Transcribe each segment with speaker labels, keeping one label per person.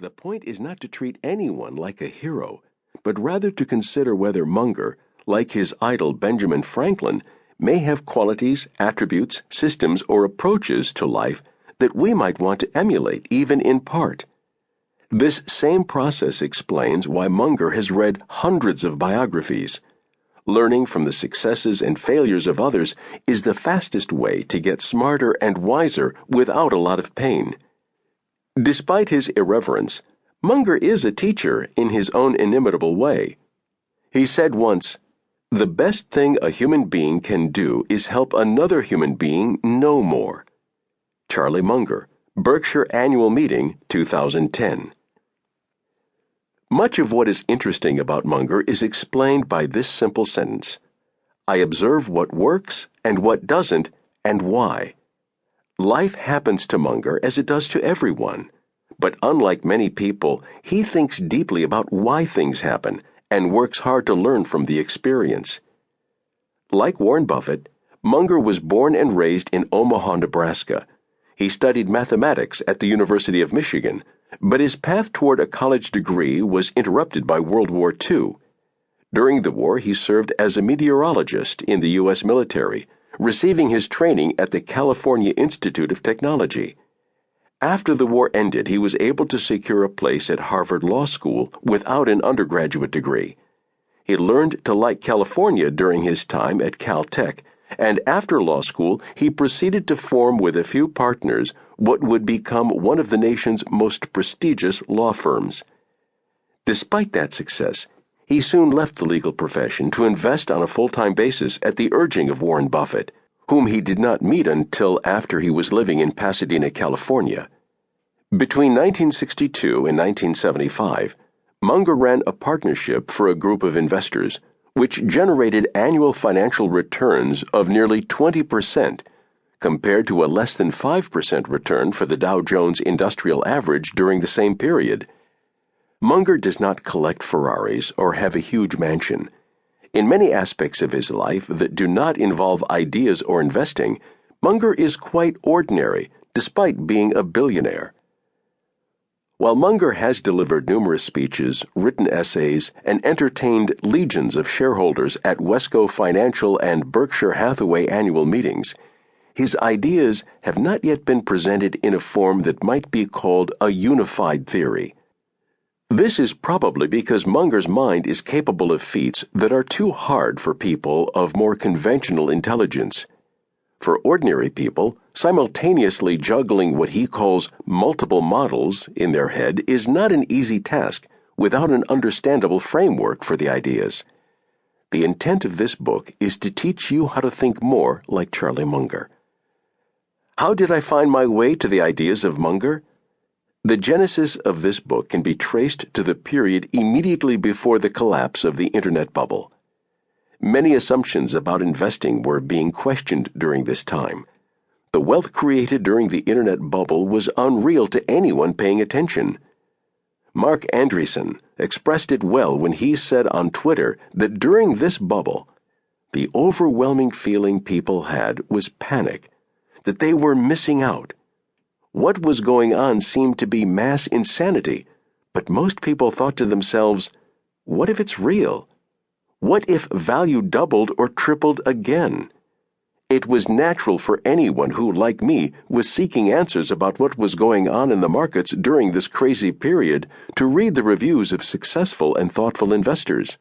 Speaker 1: The point is not to treat anyone like a hero, but rather to consider whether Munger, like his idol Benjamin Franklin, may have qualities, attributes, systems, or approaches to life that we might want to emulate, even in part. This same process explains why Munger has read hundreds of biographies. Learning from the successes and failures of others is the fastest way to get smarter and wiser without a lot of pain. Despite his irreverence, Munger is a teacher in his own inimitable way. He said once, "The best thing a human being can do is help another human being know more." Charlie Munger, Berkshire Annual Meeting, 2010. Much of what is interesting about Munger is explained by this simple sentence: I observe what works and what doesn't, and why. Life happens to Munger as it does to everyone, but unlike many people, he thinks deeply about why things happen and works hard to learn from the experience. Like Warren Buffett, Munger was born and raised in Omaha, Nebraska. He studied mathematics at the University of Michigan, but his path toward a college degree was interrupted by World War II. During the war, he served as a meteorologist in the U.S. military, receiving his training at the California Institute of Technology. After the war ended, he was able to secure a place at Harvard Law School without an undergraduate degree. He learned to like California during his time at Caltech, and after law school, he proceeded to form with a few partners what would become one of the nation's most prestigious law firms. Despite that success, he soon left the legal profession to invest on a full-time basis at the urging of Warren Buffett, whom he did not meet until after he was living in Pasadena, California. Between 1962 and 1975, Munger ran a partnership for a group of investors, which generated annual financial returns of nearly 20%, compared to a less than 5% return for the Dow Jones Industrial Average during the same period. Munger does not collect Ferraris or have a huge mansion. In many aspects of his life that do not involve ideas or investing, Munger is quite ordinary, despite being a billionaire. While Munger has delivered numerous speeches, written essays, and entertained legions of shareholders at Wesco Financial and Berkshire Hathaway annual meetings, his ideas have not yet been presented in a form that might be called a unified theory. This is probably because Munger's mind is capable of feats that are too hard for people of more conventional intelligence. For ordinary people, simultaneously juggling what he calls multiple models in their head is not an easy task without an understandable framework for the ideas. The intent of this book is to teach you how to think more like Charlie Munger. How did I find my way to the ideas of Munger? The genesis of this book can be traced to the period immediately before the collapse of the Internet bubble. Many assumptions about investing were being questioned during this time. The wealth created during the Internet bubble was unreal to anyone paying attention. Mark Andreessen expressed it well when he said on Twitter that during this bubble, the overwhelming feeling people had was panic, that they were missing out. What was going on seemed to be mass insanity, but most people thought to themselves, what if it's real? What if value doubled or tripled again? It was natural for anyone who, like me, was seeking answers about what was going on in the markets during this crazy period to read the reviews of successful and thoughtful investors.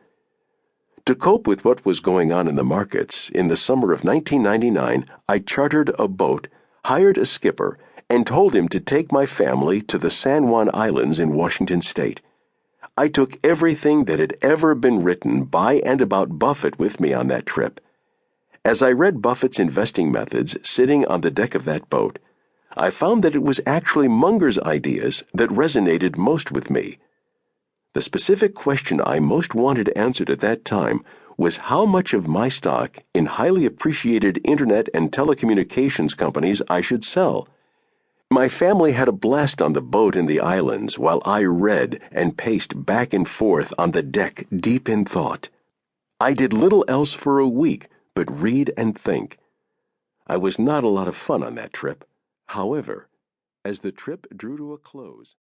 Speaker 1: To cope with what was going on in the markets, in the summer of 1999, I chartered a boat, hired a skipper, and told him to take my family to the San Juan Islands in Washington State. I took everything that had ever been written by and about Buffett with me on that trip. As I read Buffett's investing methods sitting on the deck of that boat, I found that it was actually Munger's ideas that resonated most with me. The specific question I most wanted answered at that time was how much of my stock in highly appreciated internet and telecommunications companies I should sell. My family had a blast on the boat in the islands while I read and paced back and forth on the deck deep in thought. I did little else for a week but read and think. I was not a lot of fun on that trip. However, as the trip drew to a close,